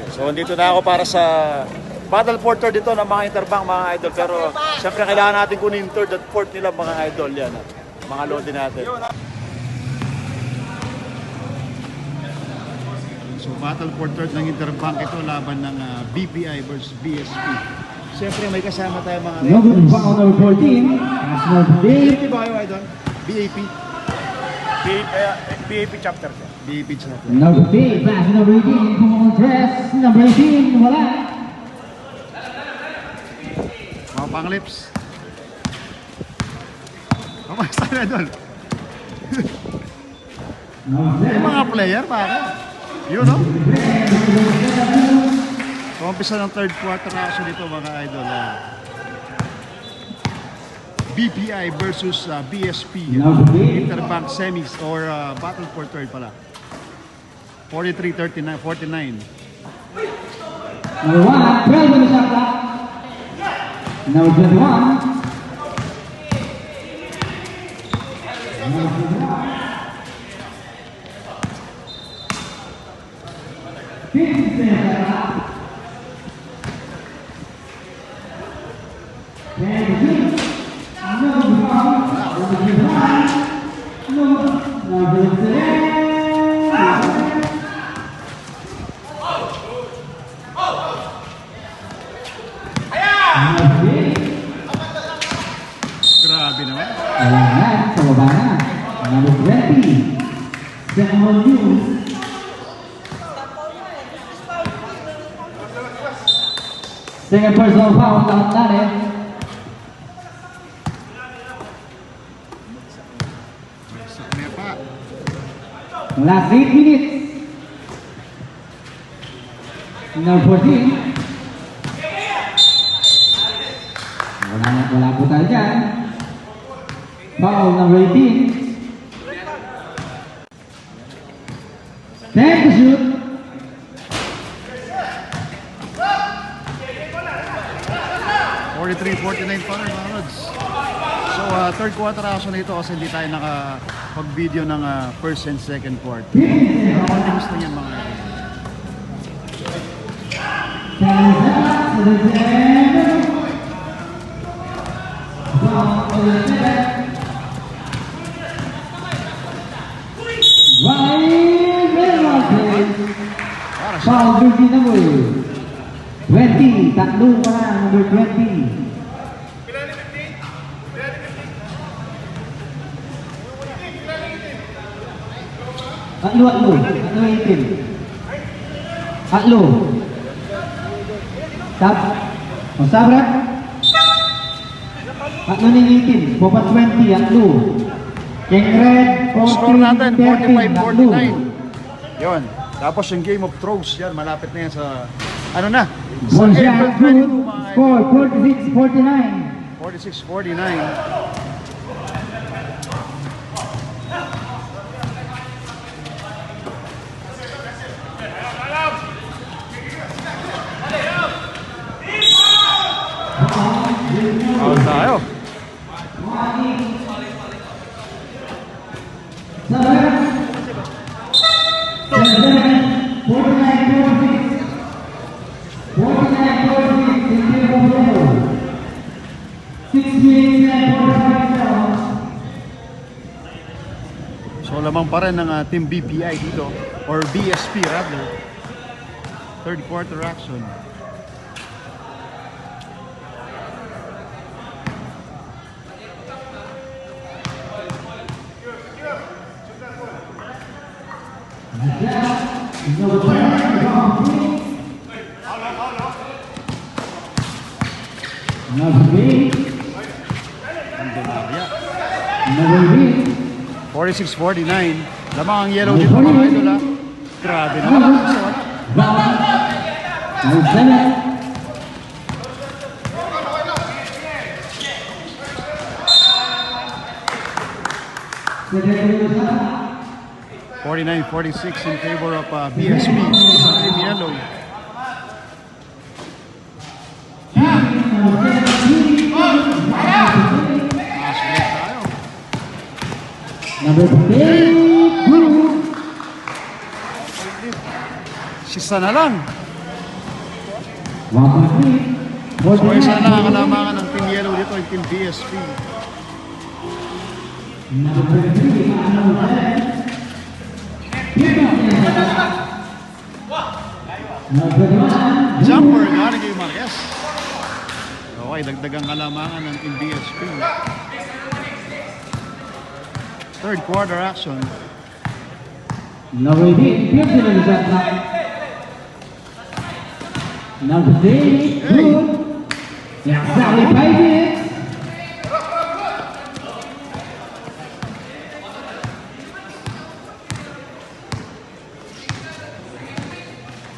So, dito na ako para sa battle for third dito ng mga Interbank, mga idol. Pero, siyempre, kailangan natin kunin third at fourth nila, mga idol. Yan, mga loading natin. So, battle for third ng Interbank ito, laban ng BPI versus BSP. Siyempre, may kasama tayo mga Number 14, National BAP ba kayo, idol? BAP? BAP chapter siya. BAP chapter. Number 8, National 18, full dress. Number 18, wala. Mga panglips. Kamusta na doon? Yung mga player, bakit? Yun, no? So, umpisa ng third quarter action dito, mga idol. BPI versus BSP. Interbank semis or battle for third pala. 43-39, 49. Number 1, 12 on the shot clock. Number 21. Grabe naman. Ayan, sa baba na. Number 20. Second news. Second personal foul, count natin. Last 8 minutes. Number 14. Wala po tayo dyan. Foul number 18. 10 to shoot. .49 pa rin, mga rods. So, third quarter action na ito kasi hindi tayo nakapag-video ng first and second quarter. Continuous na yan, mga rods. Foul jersey number 20. Tatlo pa na, number 20. Atlo 18. Atlo. Tap. O sabra. Atlo ng 18. Popa 20. Atlo. King Red. Score natin, 45-49. Yun. Tapos yung Game of Thrones, yan, malapit na yan sa, ano na? Sa April 22, mga score 46-49. 46-49. Foul tayo. So lamang pa rin ng Team BPI dito, or BSP rather. Third quarter action. Number 46-49. Lamang ang yellow dito, mga idol, ha. Grabe naman ang suot. Number 7. 49-46 in favor of BSP. Team yellow. Number 8. Sisa na lang. So isa lang ang kalamangan ng Team Yellow dito, yung Team BSP. Jumper, galing kay Marquez. Okay, dagdagang kalamangan ng Team BSP. Third quarter action. Number 8, Pearson on the shot clock. Number 3, Jude. Exactly 5 minutes.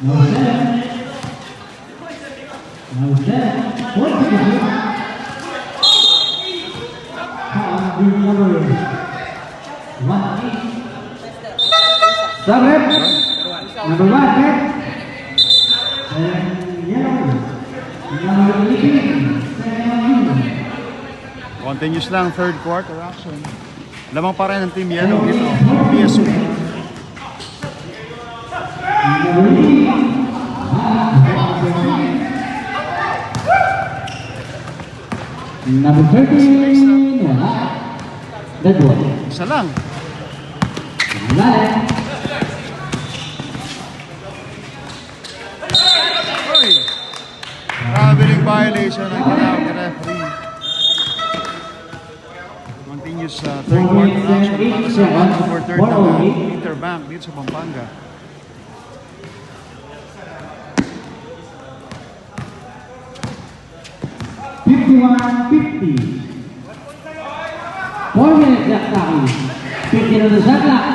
Number 7. Number 7. 42. Number 1. Sabrep. Number 1, Pep. And yellow. Number 18. Continuous lang, third quarter action. Lamang pa rin ng Team Yellow dito, PSP. Number 13. That one. Isa lang. Oy! Traveling violation ang ginawang ni referee. Continuous third quarter action para sa 1/4 ng Interbank dito sa Pampanga. $51-50. 4 minutes left tayo. 50 on the shot clock.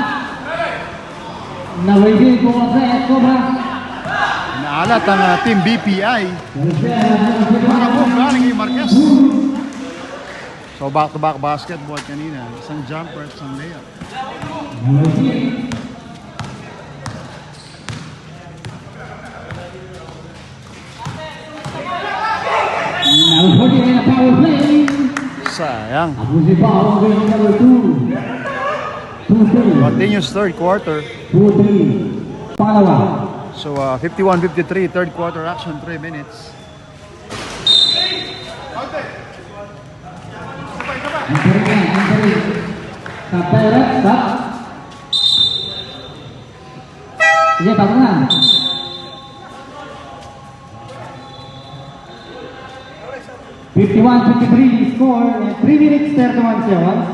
Na-reveal po ang sa Cobra. Naalat ang Team BPI. Para po galing kay Marquez. So back-to-back basketball kanina. Isang jumper at isang layup. Now 40 in a power play. Sayang. Abusi pa ang number 2. 2-3. Continuous third quarter. 2-3. Pangalawa. So 51-53, third quarter action, 3 minutes. Stop tayo, Rep. Stop. Sige, tapos na. $51-53 score. 3 minutes 31 seconds.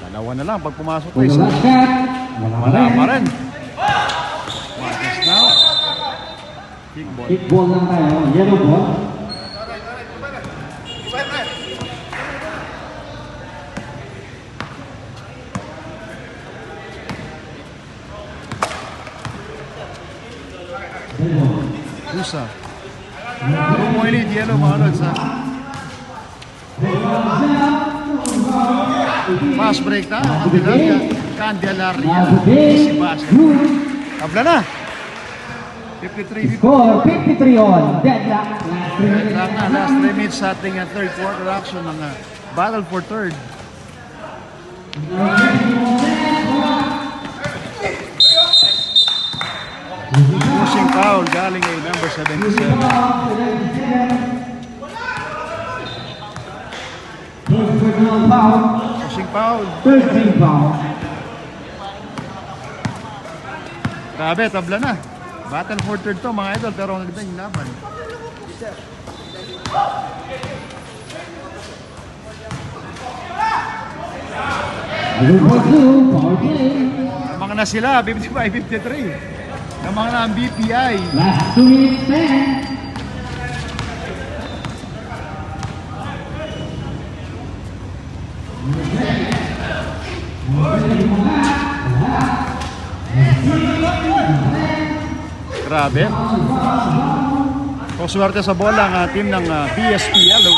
Dalawa na lang pag pumasok ko Wala isa. shot. Wala pa rin. Marquez now. Big ball. Kick ball lang tayo. Yellow ball. Rusa. Umulit yellow mga lods ha. Pass break na. Candelaria. Easy basket. Tabla na. 53-50. Score 53 on. Deadlock. Last 3 minutes. Lang na. Last 3 minutes sa ating third quarter action ng battle for third. Pushing foul galing ay number 77. Pushing foul. 13 foul. Grabe, tabla na. Battle for third to mga idol, pero ang ganda yung laban. Power play. Namang na sila, 55-53. Namang na ang BPI. Last 2 minutes 10. Grabe. Swerte sa bola ang team ng BSP Yellow.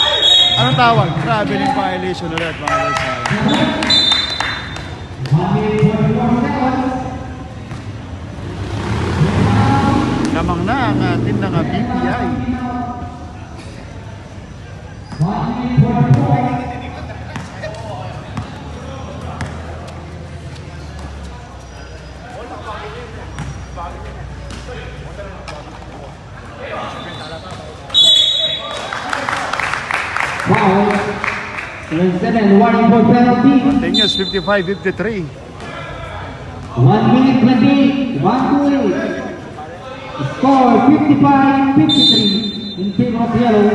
Anong tawag? Traveling violation ulit mga guys. Namang na ang team ng BPI. Foul. 7, warning for penalty. Continuous 55-53. 1 minute 20, 1-2. Score 55-53 in favor of yellow.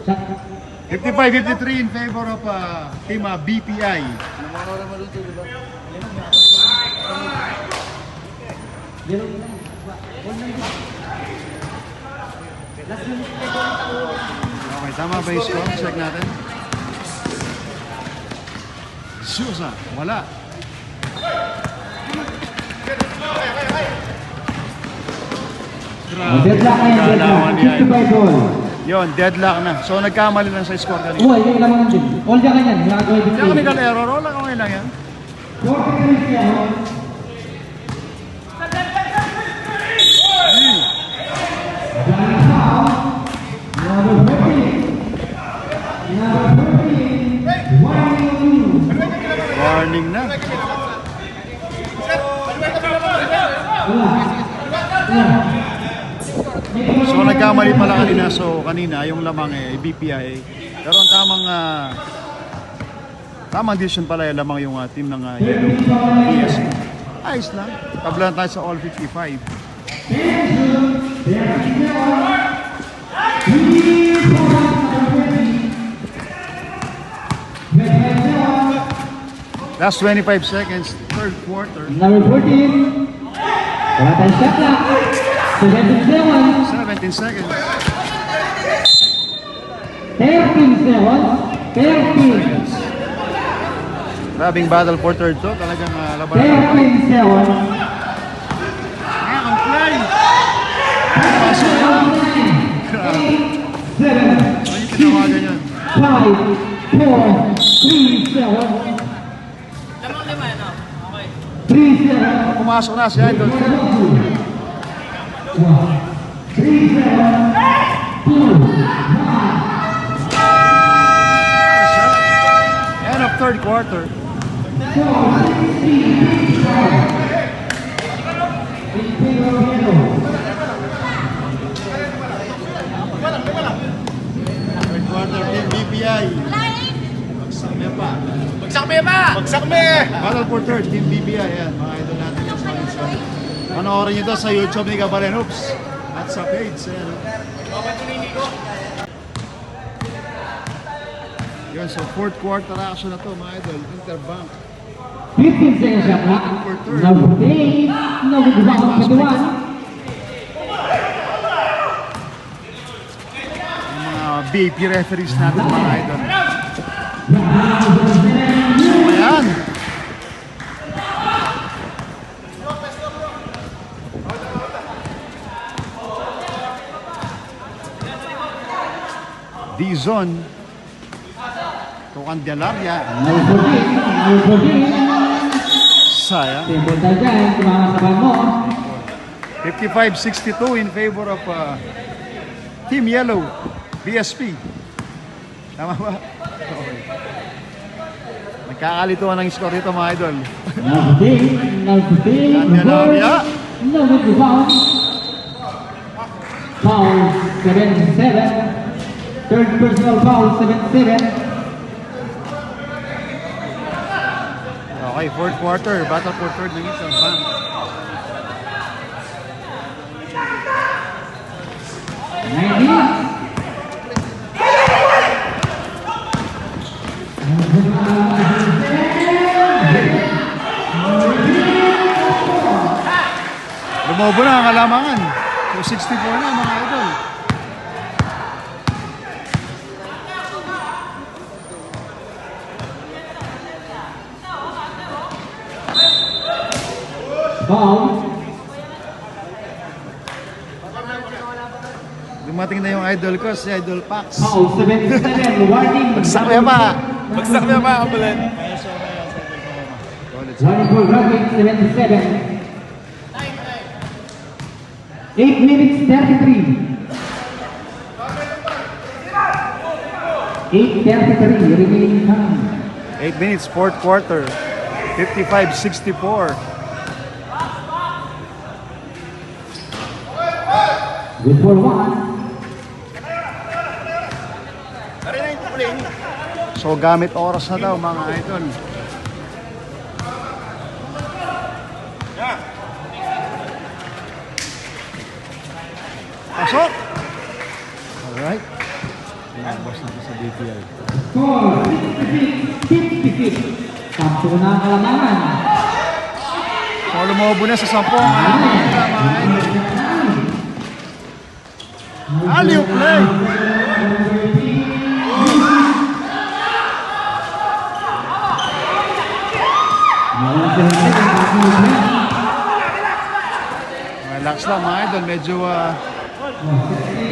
Shot. 55-53 in favor of team BPI. Okay, tama ba yung score? Check natin. Susa, wala. Deadlock na yan, deadlock. 55 ball. Yun, deadlock na. So nagkamali lang sa score kanina. Oo, hindi lang din. All dyan kanyan, nagagawin din. Technical error, wala okay lang yan. 43 siya. Warning na. So nagkamali pala kanina. So kanina yung lamang BPI. Pero ang tamang decision pala yung lamang yung team ng Yellow PSP. Ayos na. Tabla na tayo sa all 55. Last 25 seconds, third quarter. Number 14. Wala tayong shot clock. 17 seconds. 13 seconds. 13. Grabing battle for third to. Talagang laban. 13 seconds. Ang play! Pasok yun. Grabe. 7. Ano yung tinawagan yun? 5, 4, 3 seconds. Lamang lima yan, okay. 3 seconds. Pumasok na si Idol. 3 seconds. 2, 1. End of third quarter. Third quarter, team BPI. Bagsak niya pa. Bagsak mo yan pa! Bagsak me! Battle for third, team BPI. Yan, mga idol natin yung solid. Panoorin nyo to sa YouTube ni Kabalen Hoops. At sa page. Yan. Yun, so fourth quarter action na to mga idol. Interbank. 15 seconds shot clock. Number 8. Number 21. Yung mga BP referees natin mga idol. Ayan. D-zone. Tukang Delaria. Number 14. Sayang. Tempo tayo dyan. Kumakasaban mo. 55-62 in favor of Team Yellow, BSP. Tama ba? Okay. Nagkakalituan ng score dito mga idol. Number 10. Number 10. Candelaria. Number 2 foul. Foul 7-7. Third personal foul 7-7. Okay, fourth quarter. Battle for third ng Interbank. Lumobo na ang kalamangan. So 64 na mga idol. Foul. Dumating na yung idol ko, si Idol Pax. Foul 7-7. Warning. Bagsak mo yan pa. Bagsak mo yan pa, Kabulan. Warning for grabbing 7-7. 8 minutes 33. 8:33 remaining time. 8 minutes, fourth quarter. 55-64. Good for one. So gamit oras na daw mga idol. Pasok! Alright. Pinabas natin sa DPI. Score 56. Sampo na ang kalamangan. So lumobo na sa 10 mga idol. Alley-oop play! Relax lang mga idol, medyo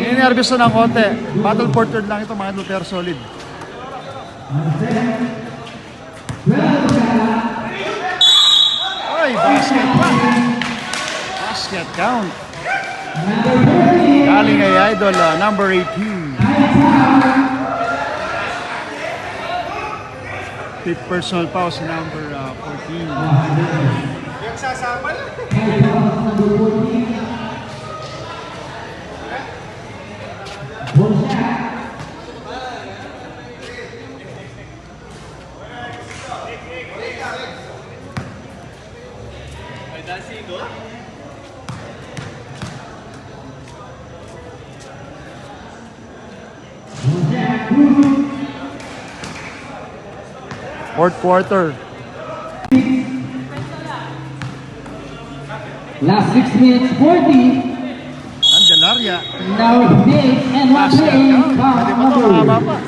ninervyos na ng konti. Battle for third lang ito mga idol, pero solid. Oy, basket pa! Basket count. Galing ay idol, number 18. Fifth personal foul si number 14. Yung sasama lang. Ay, dasigo? Fourth quarter. Last 6 minutes 40. Candelaria. Now big and one Basket play. count. Pwede pa ito, mahaba pa.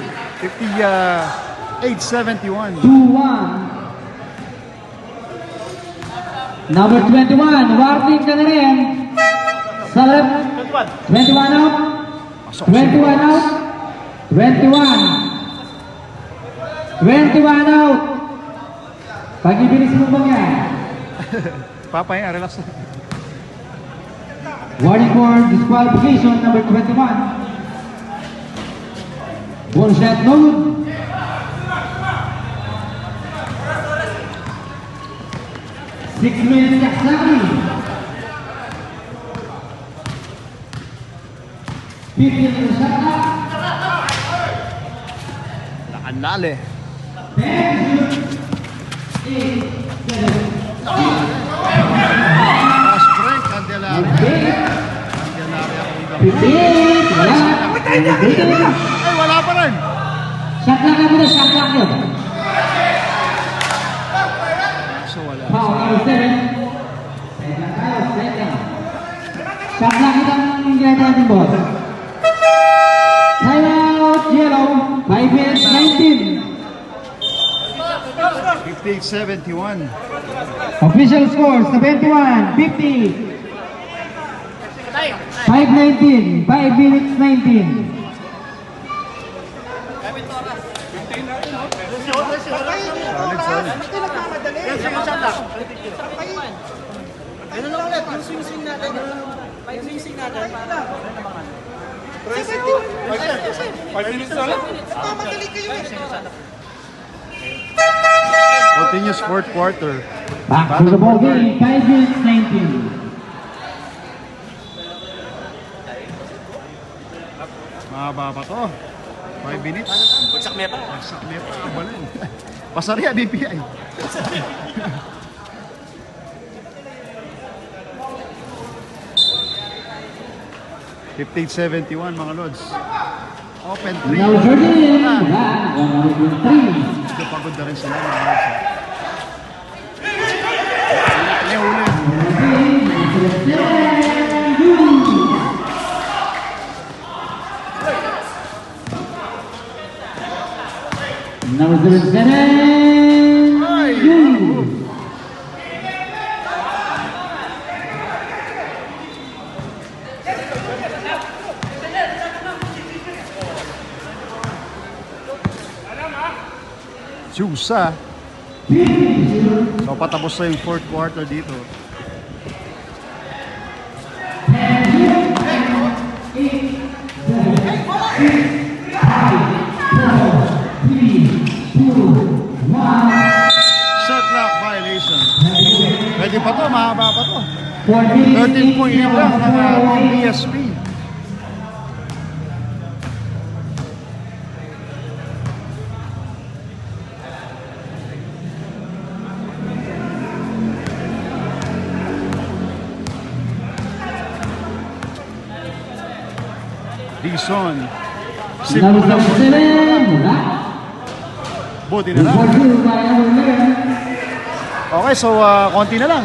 58-71. 2-1. Number 21, Warning ka na rin. Sa left. 21 out. Pasok 21 out. 21. 21 out. Pag-ibilis mo ba yan? Papay, relax. Warning for disqualification, number 21. Ball shot, no good. Six minutes exactly. 15 shot clock. Nakanlali. Fast break, Candelaria. Candelaria. 15. Wala. Ay, wala pa rin. Shot clock na muna, shot clock yun. So wala. Foul number 7. Second tayo, second. Shot clock itang ginagawa natin, boss. Timeout, yellow. 5 minutes, 19. 58-71. Official score, 71, 50. 5:19, 5 minutes 19. Solid, solid. Ano lang ulit, yung swing-swing natin. Yung swing-swing natin. 5 minutes na lang. Madali kayo eh. Continuous fourth quarter. Back to the ball game, 5 minutes 19. Mahaba pa to. 5 minutes. Bagsak mepa. Bagsak mepa. Kabalin. Pasarya, BPI. $15.71 mga lods. Open 3. Now Jordan, back 103. Medyo pagod na rin sila mga lods. Uli. Number 7, Ay! Chusa. So patapos na yung fourth quarter dito. Shot clock violation. Pwede pa to, mahaba pa to. 14 13 point lead lang ng ating BSP. Dison. Simple Number lang. 7, wala. Buti na lang. For you by number 11. Okay, so konti na lang.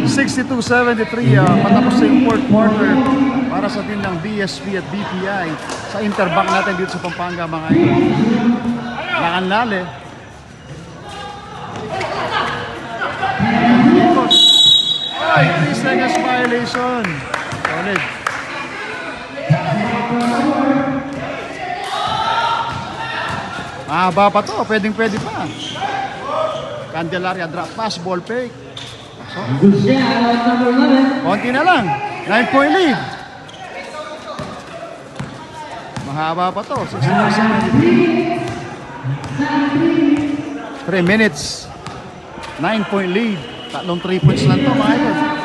62-73. 62-73, patapos na yung fourth quarter para sa team ng BSP at BPI sa Interbank natin dito sa Pampanga, mga idol. Lakan-lale. Ay, 3 seconds violation. Solid. Mahaba pa to, pwedeng-pwede pa. Candelaria drop pass, ball fake. Good shot, number 11. Konti na lang. 9-point lead. Mahaba pa to. 3 minutes. 9-point lead. Tatlong 3 points lang to, mga idol.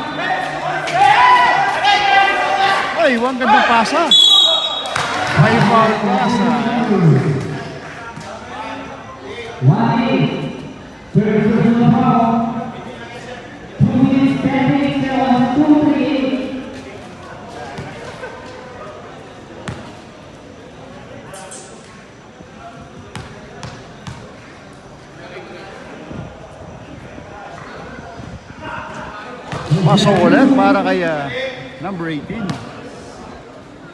Ay, huwag gandang pasa. May foul pasa. 1-8. Personal foul. 2 minutes pending. 2-3. Pasok ulit para kay number 18.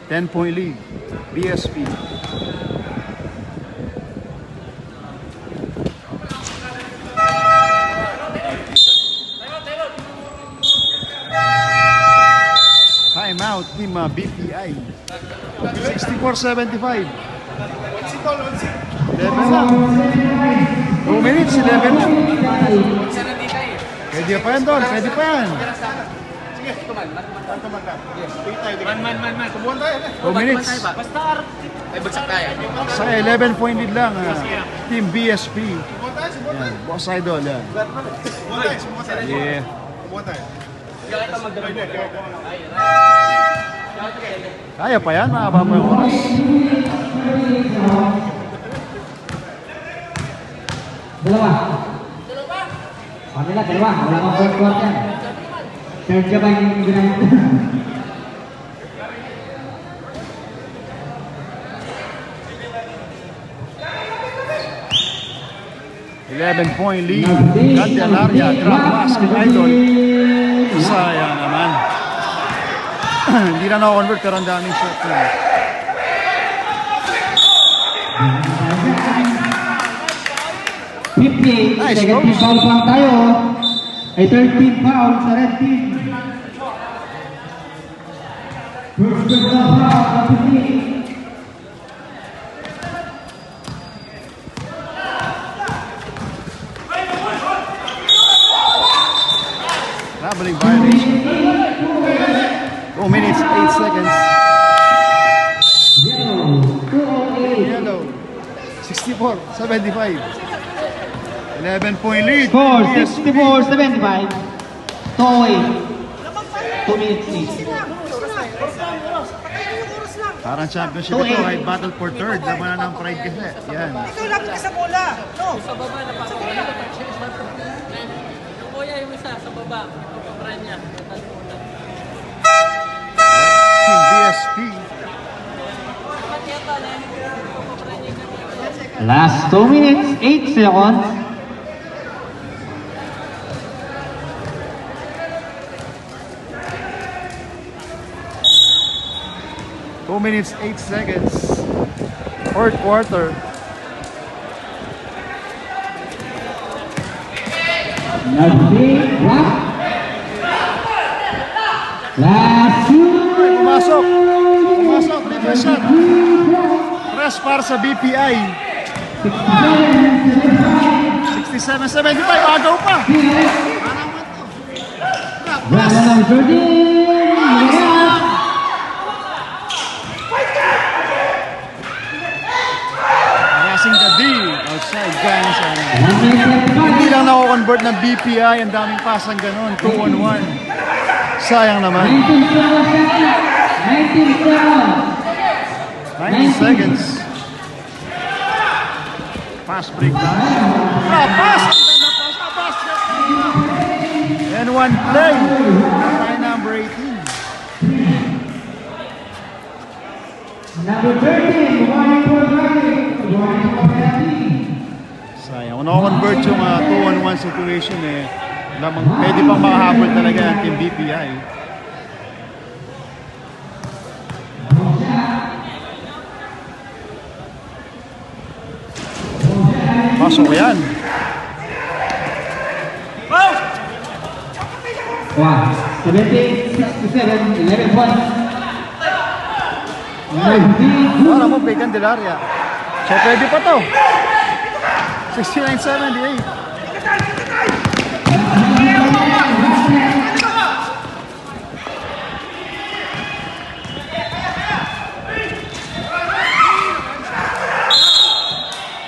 10-point lead. BSP. Time out team BPI. 64-75. 11 lang. 2 minutes, 11 lang. Pwede pa yan doon, pwede pa yan. Man. 2 minutes. Basta ay bagsak tayo. Sa 11-point lead lang, Team BSP. Yan, boss idol. Yan. Yeah. Kaya pa yan, mahaba pa yung oras. Dalawa. Kanila, dalawa. Wala kang fourth quarter. Third ka ba yung ginamit? 11-point lead. Candelaria, drop basket, idol. Sayang naman. Hindi na nako-convert pero ang daming shot na. Nice, Second close. foul pa tayo. Ay 13 foul sa red team. First foul sa team. Traveling violation. 2 minutes, 8 seconds. Yellow. 208. Yellow. 64-75. 11-point lead. Score BSP. 64-75. 2 minutes each. Parang championship ito, right? Battle for third. Laban na ng pride kasi. Yan. Ikaw lapit ka sa bola. No. Sa baba na pa. Yung kuya yung isa sa baba. Pagkaprayan niya. Team BSP. Last 2 minutes, 8 seconds. Two minutes, 8 seconds. Fourth quarter. Last 2. Pumasok. Pumasok. Triple shot. Press para sa BPI. 67-75. Agaw pa. passing the D. Outside, gaya sana. 1 Hindi lang nako-convert ng BPI, ang daming pasang ganun, 2-on-1. Sayang naman. 90 seconds. Pass break na. Pass! Basket! And one play. By number 18. Number 13, warning for driving. Warning for penalty. Sayang. Kung nako-convert yung 2-on-1 situation pwede pang makahabol talaga ang team BPI. Pasok yan. 17, 67, 11 points. 19. Para mo, Bacon Delaria. So, pwede pa to. 69-78.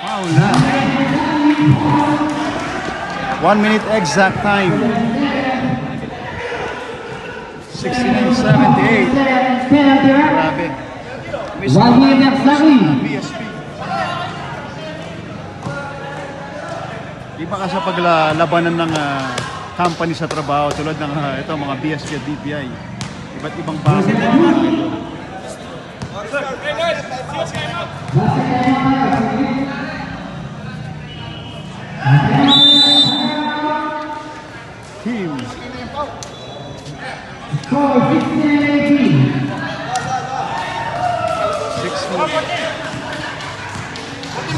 Wow na. 1 minute exact time. 69-78. Penalty. Grabe. Wahid Aksari. BSP. Iba ka sa paglalabanan ng company sa trabaho tulad ng ito mga BSP at DPI. Iba't ibang base ng mga ito. Team. Score 16-18.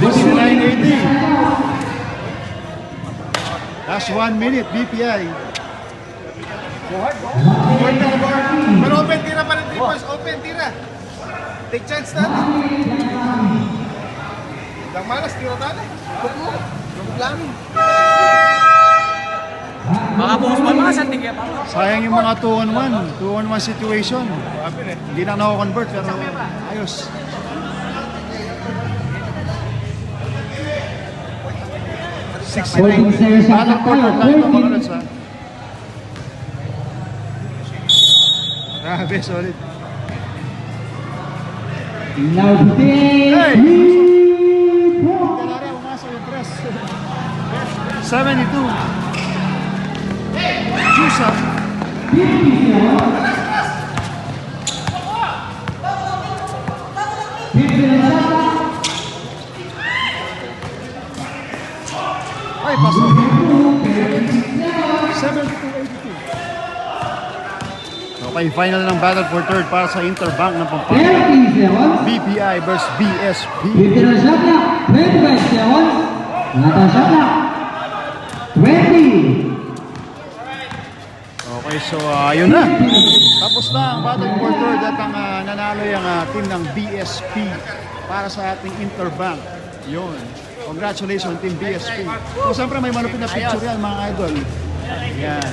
69-80. That's 1 minute, BPI. Pero open tira pa rin 3 points. Open tira. Take chance natin. Dang malas, tira tayo. Lugod lang. Baka bukas malmasan, hindi kaya pa. Sayang yung mga 2-on-1. 2-on-1 situation. Hindi na nako-convert pero ayos. Battle quarter lang ito mga lods ha. Grabe, solid. Now Hey! today. Galera, umasa yung press. 72. Juice up. Ay, pasok. 72-82. Okay, final ng battle for third para sa Interbank ng Pampanga. Penalty 7. BPI versus BSP. 15 shot clock. 25 seconds. Another shot clock. 20. Okay, so ayun na. Tapos na ang battle for third at ang nanalo yung team ng BSP para sa ating Interbank. Yun. Congratulations, team BSP. So, siyempre may malupit na picture yan, mga idol. Yan.